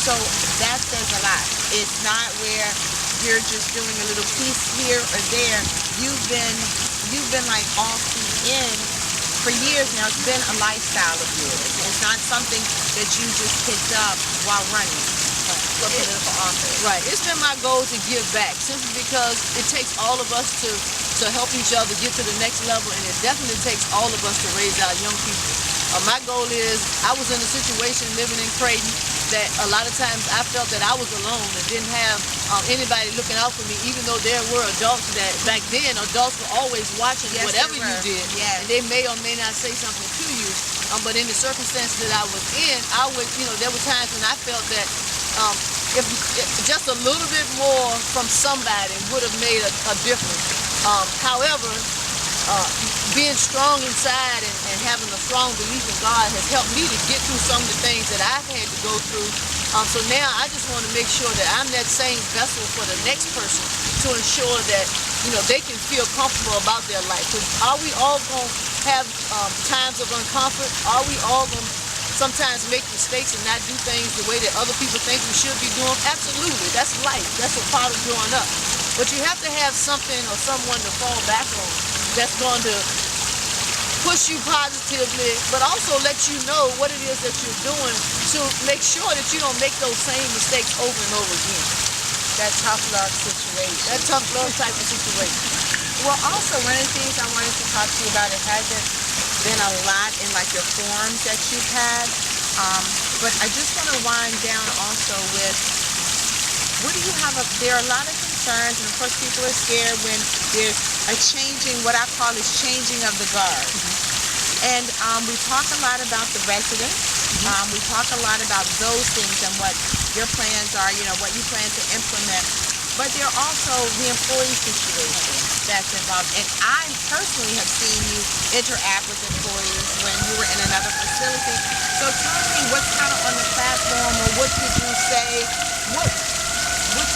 So that says a lot. It's not where you're just doing a little piece here or there. You've been like all keyed in for years now. It's been a lifestyle of yours. It's not something that you just picked up while running for political office. Right. It's been my goal to give back, simply because it takes all of us to help each other get to the next level, and it definitely takes all of us to raise our young people. My goal is, I was in a situation living in Creighton that a lot of times I felt that I was alone and didn't have anybody looking out for me, even though there were adults that back then, adults were always watching whatever you did. Yes. And they may or may not say something to you. But in the circumstances that I was in, there were times when I felt that if just a little bit more from somebody would have made a difference. However, being strong inside and having a strong belief in God has helped me to get through some of the things that I've had to go through. So now I just want to make sure that I'm that same vessel for the next person, to ensure that they can feel comfortable about their life. Because are we all going to have times of uncomfort? Are we all going to sometimes make mistakes and not do things the way that other people think we should be doing? Absolutely. That's life. That's a part of growing up. But you have to have something or someone to fall back on that's going to push you positively, but also let you know what it is that you're doing to make sure that you don't make those same mistakes over and over again. That tough love situation. That tough love type of situation. Well, also, one of the things I wanted to talk to you about, it hasn't been a lot in like your forums that you've had, but I just want to wind down also with, what do you have there are a lot of concerns, and of course people are scared when there's a changing, what I call is changing of the guard. And we talk a lot about the residents. We talk a lot about those things and what your plans are, what you plan to implement. But there are also the employee situation that's involved. And I personally have seen you interact with employees when you were in another facility. So tell me what's kind of on the platform, or what could you say, what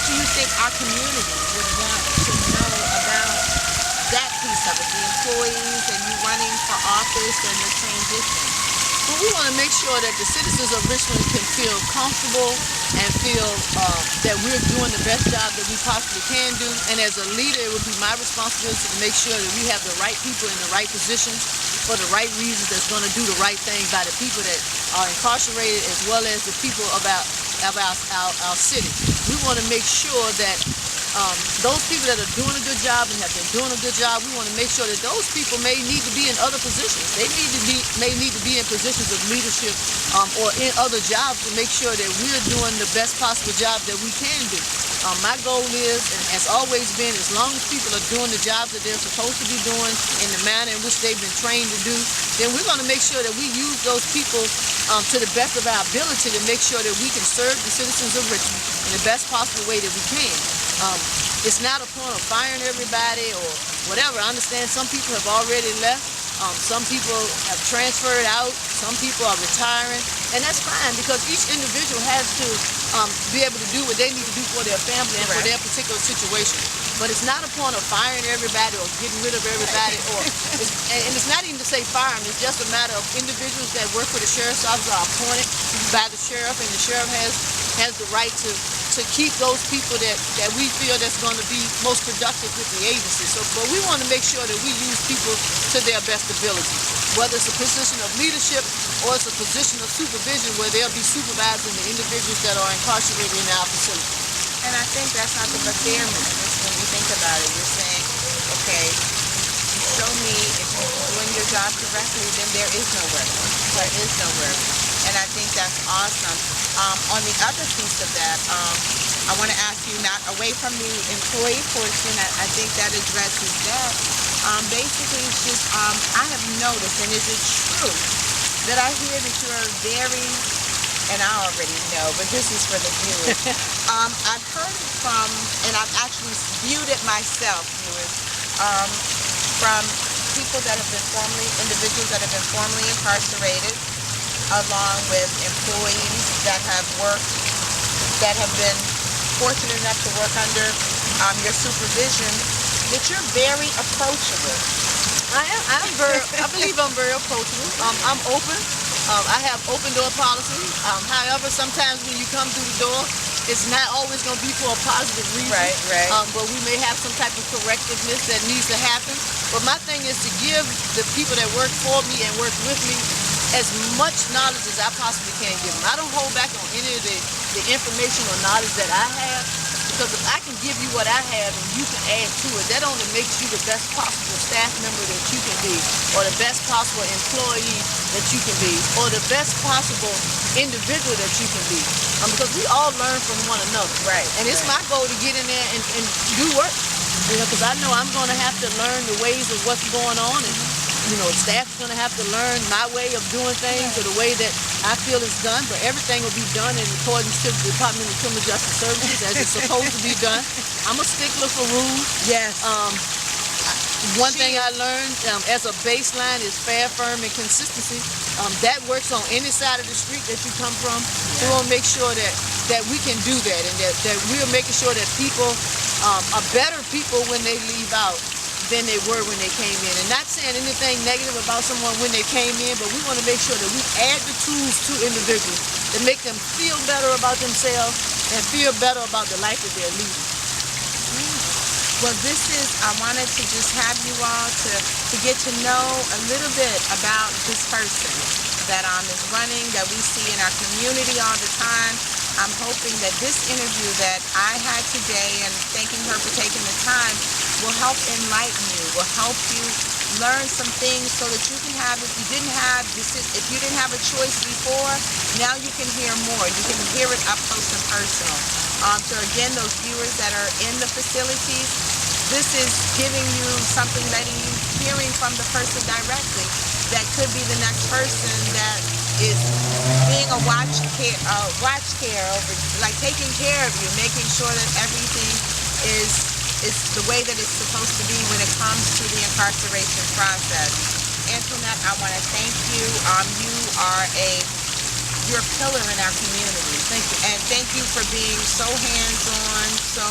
do you think our community would want to know about that piece of it, the employees and you running for office and the transition? Well, we want to make sure that the citizens of Richmond can feel comfortable and feel that we're doing the best job that we possibly can do. And as a leader, it would be my responsibility to make sure that we have the right people in the right positions for the right reasons, that's going to do the right thing by the people that are incarcerated, as well as the people of our city. We want to make sure that those people that are doing a good job and have been doing a good job, we want to make sure that those people may need to be in other positions. They may need to be in positions of leadership or in other jobs, to make sure that we're doing the best possible job that we can do. My goal is, and has always been, as long as people are doing the jobs that they're supposed to be doing in the manner in which they've been trained to do, then we're going to make sure that we use those people to the best of our ability to make sure that we can serve the citizens of Richmond in the best possible way that we can. It's not a point of firing everybody or whatever. I understand some people have already left. Some people have transferred out. Some people are retiring. And that's fine, because each individual has to be able to do what they need to do for their family and for their particular situation. But it's not a point of firing everybody or getting rid of everybody. And it's not even to say fire them. It's just a matter of individuals that work for the sheriff's office are appointed by the sheriff, and the sheriff has the right to keep those people that we feel that's going to be most productive with the agency. But we want to make sure that we use people to their best ability, whether it's a position of leadership or it's a position of supervision where they'll be supervising the individuals that are incarcerated in our facility. And I think that's not the fairness when you think about it. You're saying, okay, you show me if you're doing your job correctly, then there is no worry. There is no worry. And I think that's awesome. On the other piece of that, I want to ask you, not away from the employee portion, I think that addresses that. Basically, it's just, I have noticed, and is it true, that I hear that you're very, and I already know, but this is for the viewers. I've heard it from, and I've actually viewed it myself, viewers, from people that have been individuals that have been formerly incarcerated, along with employees that have been fortunate enough to work under your supervision, that you're very approachable. I believe I'm very approachable. I'm open. I have open door policy. However, sometimes when you come through the door, it's not always going to be for a positive reason. Right. But we may have some type of correctiveness that needs to happen. But my thing is to give the people that work for me and work with me as much knowledge as I possibly can give them. I don't hold back on any of the information or knowledge that I have, because if I can give you what I have and you can add to it, that only makes you the best possible staff member that you can be, or the best possible employee that you can be, or the best possible individual that you can be. Because we all learn from one another. Right. And it's my goal to get in there and do work. Because I know I'm going to have to learn the ways of what's going on, and staff's going to have to learn my way of doing things, or the way that I feel it's done. But everything will be done in accordance to the Department of Criminal Justice Services as it's supposed to be done. I'm a stickler for rules. Yes. One thing I learned as a baseline is fair, firm, and consistency. That works on any side of the street that you come from. We want to make sure that we can do that, and that we're making sure that people are better people when they leave out than they were when they came in. And not saying anything negative about someone when they came in, but we want to make sure that we add the tools to individuals that make them feel better about themselves and feel better about the life that they're leading. Well, I wanted to just have you all to get to know a little bit about this person that is running, that we see in our community all the time. I'm hoping that this interview that I had today, and thanking her for taking the time, will help enlighten you, will help you learn some things so that you can have, if you didn't have a choice before, now you can hear more. You can hear it up close and personal. So again, those viewers that are in the facilities, this is giving you something, letting you, hearing from the person directly that could be the next person that is being a watch care over, like taking care of you, making sure that everything is the way that it's supposed to be when it comes to the incarceration process. Antoinette, I want to thank you. You're a pillar in our community. Thank you. And thank you for being so hands-on, so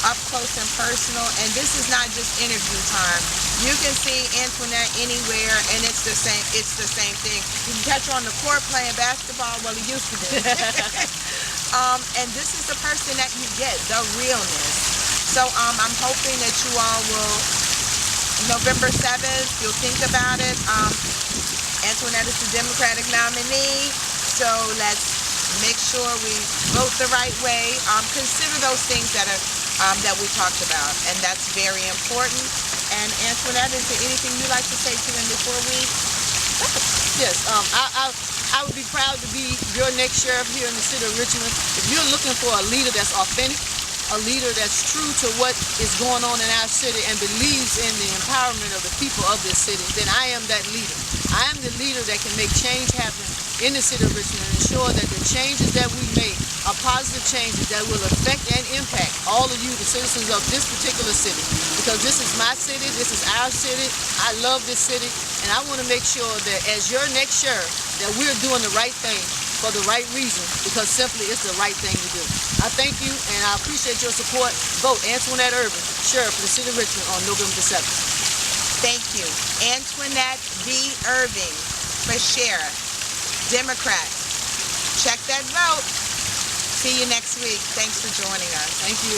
up close and personal. And this is not just interview time. You can see Antoinette anywhere, and it's the same thing. You can catch her on the court playing basketball. Well, he used to do. And this is the person that you get, the realness. So I'm hoping that you all will, November 7th, you'll think about it. Antoinette is the Democratic nominee. So let's make sure we vote the right way. Consider those things that we talked about, and that's very important. And Antoinette, is there anything you'd like to say to them before we? Yes, I would be proud to be your next sheriff here in the city of Richmond. If you're looking for a leader that's authentic, a leader that's true to what is going on in our city and believes in the empowerment of the people of this city, then I am that leader. I am the leader that can make change happen in the city of Richmond and ensure that the changes that we make are positive changes that will affect and impact all of you, the citizens of this particular city. Because this is my city, this is our city, I love this city, and I want to make sure that as your next sheriff, that we're doing the right thing for the right reason, because simply it's the right thing to do. I thank you, and I appreciate your support. Vote Antoinette Irving, Sheriff for the City of Richmond, on November the 7th. Thank you. Antoinette B. Irving for Sheriff, Democrat. Check that vote. See you next week. Thanks for joining us. Thank you.